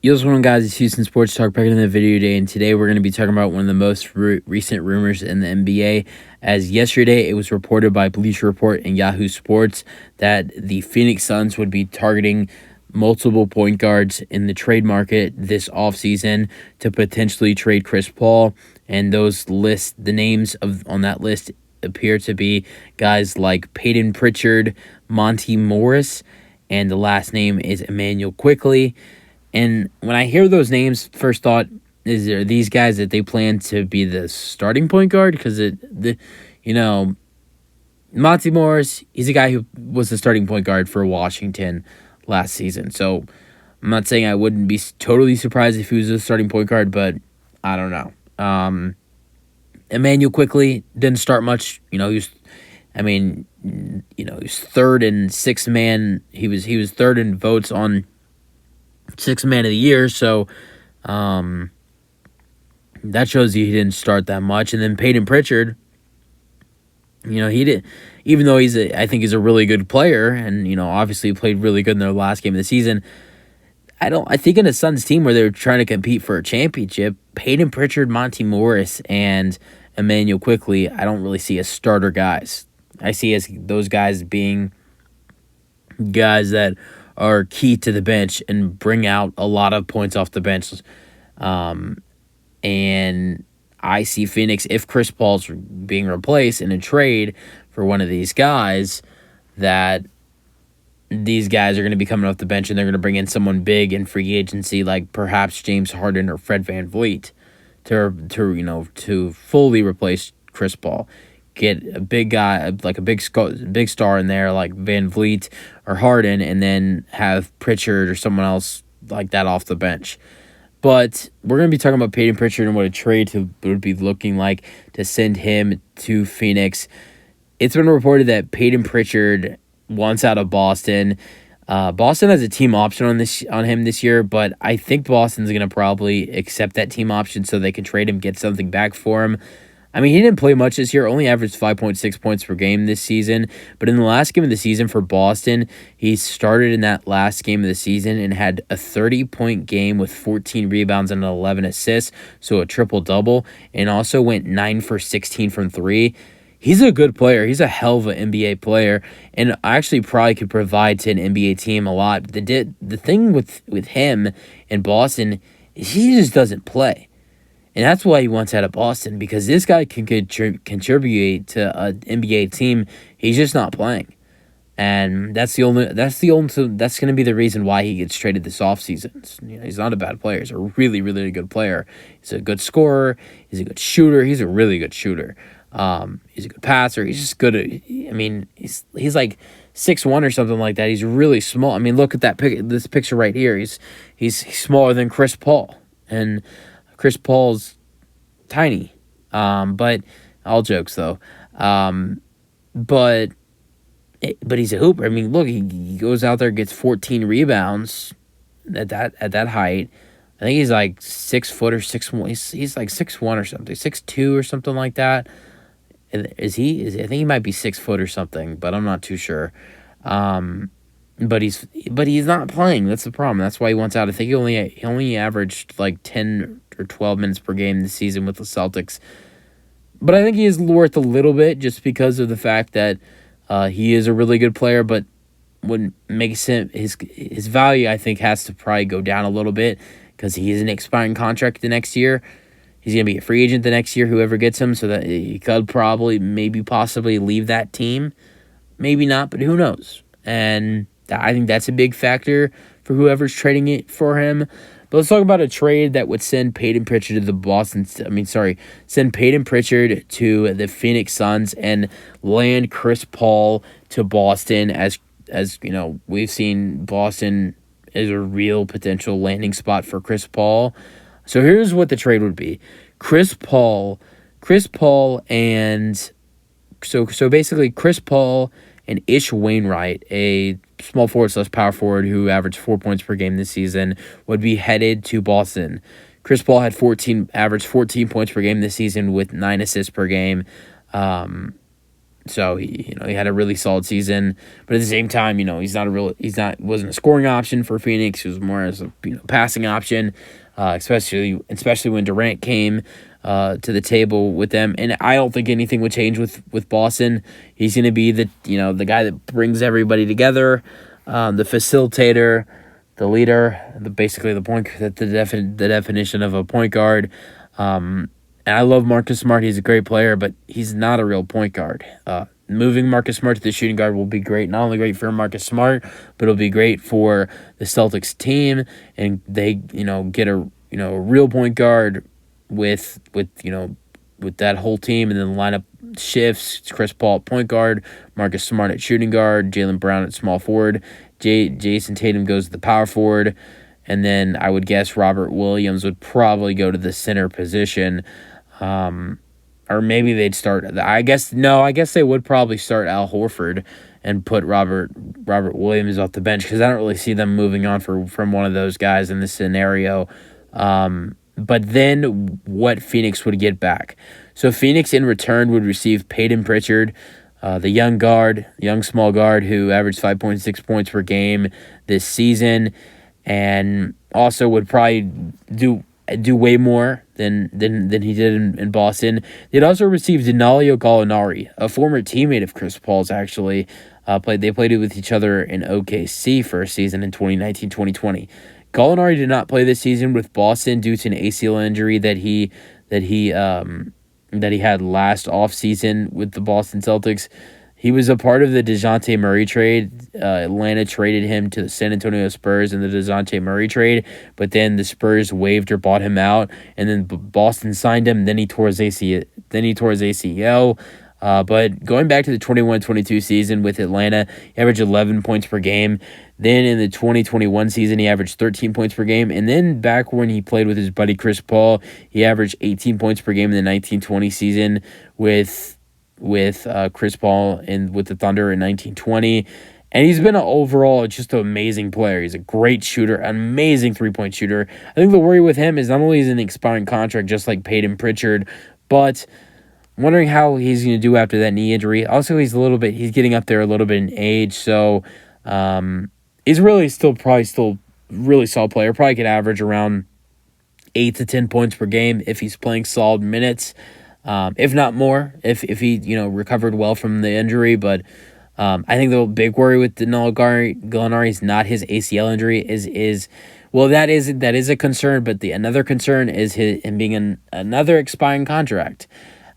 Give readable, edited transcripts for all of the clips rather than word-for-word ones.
Yo, what's going on, guys? It's Houston Sports Talk back in the video today, and today we're going to be talking about one of the most recent rumors in the NBA. As yesterday, it was reported by Bleacher Report and Yahoo Sports that the Phoenix Suns would be targeting multiple point guards in the trade market this offseason to potentially trade Chris Paul. And the names on that list appear to be guys like Payton Pritchard, Monty Morris, and the last name is Emmanuel Quickley. And when I hear those names, first thought is, are these guys that they plan to be the starting point guard? Because Monty Morris, he's a guy who was the starting point guard for Washington last season. So I'm not saying I wouldn't be totally surprised if he was a starting point guard, but I don't know. Emmanuel Quickley didn't start much. He was third in sixth man. He was third in votes on Sixth Man of the Year, so that shows you he didn't start that much. And then Payton Pritchard, he did, even though I think he's a really good player, and obviously played really good in their last game of the season. I think in a Suns team where they're trying to compete for a championship, Payton Pritchard, Monty Morris, and Emmanuel Quickley, I don't really see as starter guys. I see as those guys being guys that are key to the bench and bring out a lot of points off the bench. And I see Phoenix, if Chris Paul's being replaced in a trade for one of these guys, that these guys are going to be coming off the bench and they're going to bring in someone big in free agency, like perhaps James Harden or Fred VanVleet, to fully replace Chris Paul. Get a big guy, like a big star in there, like VanVleet or Harden, and then have Pritchard or someone else like that off the bench. But we're going to be talking about Payton Pritchard and what a trade would be looking like to send him to Phoenix. It's been reported that Payton Pritchard wants out of Boston. Boston has a team option on him this year, but I think Boston's going to probably accept that team option so they can trade him, get something back for him. I mean, he didn't play much this year, only averaged 5.6 points per game this season. But in the last game of the season for Boston, he started in that last game of the season and had a 30-point game with 14 rebounds and 11 assists, so a triple-double, and also went 9 for 16 from three. He's a good player. He's a hell of an NBA player, and actually probably could provide to an NBA team a lot. The thing with him in Boston is he just doesn't play. And that's why he wants out of Boston, because this guy can contribute to an NBA team. He's just not playing. And that's going to be the reason why he gets traded this offseason. He's not a bad player. He's a really, really good player. He's a good scorer. He's a good shooter. He's a really good shooter. He's a good passer. He's just good he's like 6'1" or something like that. He's really small. I mean, look at this picture right here. He's smaller than Chris Paul. And Chris Paul's tiny, but all jokes though. But he's a hooper. I mean, look, he goes out there, gets 14 rebounds at that height. I think he's like 6 foot or 6'1". He's like 6'1" or something, 6'2" or something like that. I think he might be 6 foot or something, but I'm not too sure. But he's not playing. That's the problem. That's why he wants out. I think he only averaged like 10 or 12 minutes per game this season with the Celtics. But I think he is worth a little bit just because of the fact that he is a really good player. But what makes him his value, I think, has to probably go down a little bit because he is an expiring contract the next year. He's going to be a free agent the next year, whoever gets him, so that he could possibly leave that team. Maybe not, but who knows? And I think that's a big factor for whoever's trading it for him. But let's talk about a trade that would send Payton Pritchard to send Payton Pritchard to the Phoenix Suns and land Chris Paul to Boston. As we've seen, Boston is a real potential landing spot for Chris Paul. So here's what the trade would be: Chris Paul, and so basically Chris Paul and Ish Wainwright, a small forward / power forward who averaged 4 points per game this season, would be headed to Boston. Chris Paul had averaged 14 points per game this season with 9 assists per game. So he had a really solid season, but at the same time, wasn't a scoring option for Phoenix. He was more as a passing option, especially when Durant came to the table with them. And I don't think anything would change with Boston. He's going to be the guy that brings everybody together, the facilitator, the leader, basically the definition of a point guard. And I love Marcus Smart. He's a great player, but he's not a real point guard. Moving Marcus Smart to the shooting guard will be great. Not only great for Marcus Smart, but it'll be great for the Celtics team, and they get a real point guard with that whole team, and then the lineup shifts. It's Chris Paul at point guard, Marcus Smart at shooting guard, Jaylen Brown at small forward, Jason Tatum goes to the power forward, and then I would guess Robert Williams would probably go to the center position. Or maybe they'd start. I guess they would probably start Al Horford and put Robert Williams off the bench, because I don't really see them moving on from one of those guys in this scenario. But then what Phoenix would get back? So Phoenix in return would receive Payton Pritchard, the young small guard who averaged 5.6 points per game this season, and also would probably do way more than he did in Boston. They'd also received Danilo Gallinari, a former teammate of Chris Paul's, actually. They played with each other in OKC for a season in 2019-2020. Gallinari did not play this season with Boston due to an ACL injury that he had last offseason with the Boston Celtics. He was a part of the DeJounte Murray trade. Atlanta traded him to the San Antonio Spurs in the DeJounte Murray trade, but then the Spurs waived or bought him out, and then Boston signed him. Then he tore his ACL. But going back to the 21-22 season with Atlanta, he averaged 11 points per game. Then in the 2021 season, he averaged 13 points per game. And then back when he played with his buddy Chris Paul, he averaged 18 points per game in the 19-20 season with Chris Paul and with the Thunder in 19-20. And he's been overall just an amazing player. He's a great shooter, an amazing three-point shooter. I think the worry with him is not only is he an expiring contract just like Payton Pritchard, but I'm wondering how he's going to do after that knee injury. Also, he's getting up there a little bit in age, so he's really still really solid player. Probably could average around 8 to 10 points per game if he's playing solid minutes. If not more, if he recovered well from the injury. But I think the big worry with Danilo Gallinari is not his ACL injury. That is a concern. But another concern is him being another expiring contract.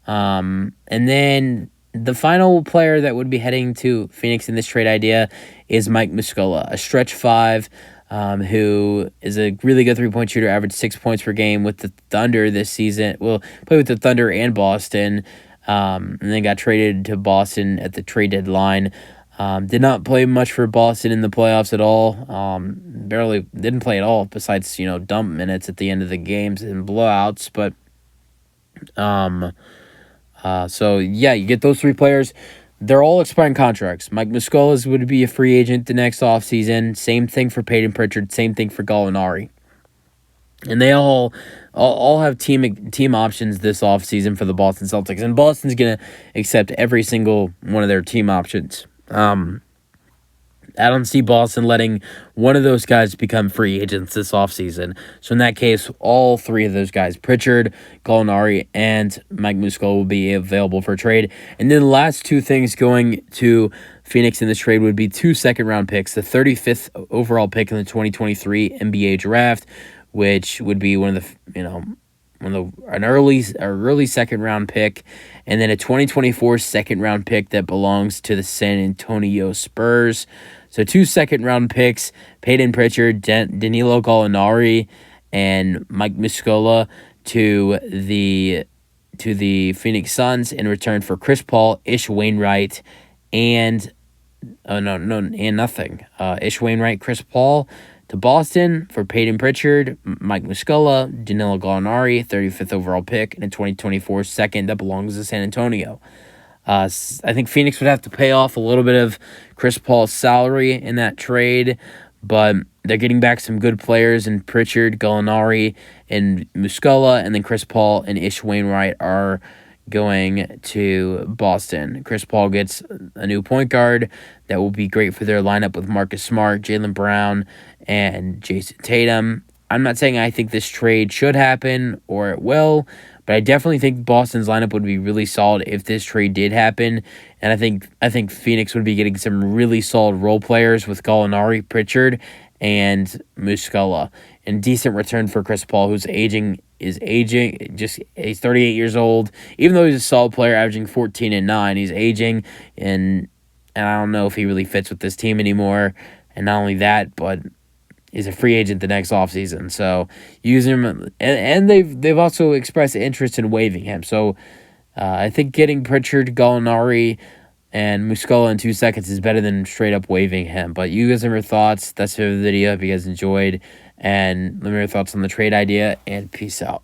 And then the final player that would be heading to Phoenix in this trade idea is Mike Muscala, a stretch five, who is a really good three-point shooter, averaged 6 points per game with the Thunder this season. Well, played with the Thunder and Boston, and then got traded to Boston at the trade deadline. Did not play much for Boston in the playoffs at all. Barely didn't play at all, besides dump minutes at the end of the games and blowouts. But so yeah, you get those three players. They're all expiring contracts. Mike Muscala would be a free agent the next offseason. Same thing for Payton Pritchard. Same thing for Gallinari. And they all have team options this offseason for the Boston Celtics. And Boston's going to accept every single one of their team options. I don't see Boston letting one of those guys become free agents this offseason. So in that case, all three of those guys, Pritchard, Gallinari, and Mike Muscala, will be available for trade. And then the last two things going to Phoenix in this trade would be 2 second-round picks, the 35th overall pick in the 2023 NBA draft, which would be an early second-round pick, and then a 2024 second-round pick that belongs to the San Antonio Spurs. So 2 second-round picks, Payton Pritchard, Danilo Gallinari, and Mike Muscala to the Phoenix Suns in return for Chris Paul, Ish Wainwright, and nothing. Ish Wainwright, Chris Paul to Boston for Payton Pritchard, Mike Muscala, Danilo Gallinari, 35th overall pick, and a 2024 second that belongs to San Antonio. I think Phoenix would have to pay off a little bit of Chris Paul's salary in that trade, but they're getting back some good players in Pritchard, Gallinari, and Muscala, and then Chris Paul and Ish Wainwright are going to Boston. Chris Paul gets a new point guard that will be great for their lineup with Marcus Smart, Jaylen Brown, and Jason Tatum. I'm not saying I think this trade should happen or it will, but I definitely think Boston's lineup would be really solid if this trade did happen. And I think Phoenix would be getting some really solid role players with Gallinari, Pritchard, and Muscala. In decent return for Chris Paul, who's aging. He's 38 years old. Even though he's a solid player, averaging 14 and 9, he's aging, and I don't know if he really fits with this team anymore. And not only that, but he's a free agent the next offseason. So use him, and they've also expressed interest in waiving him. So I think getting Pritchard, Gallinari, and Muscala in 2 seconds is better than straight up waiving him. But you guys have your thoughts. That's the video. If you guys enjoyed, and let me know your thoughts on the trade idea, and peace out.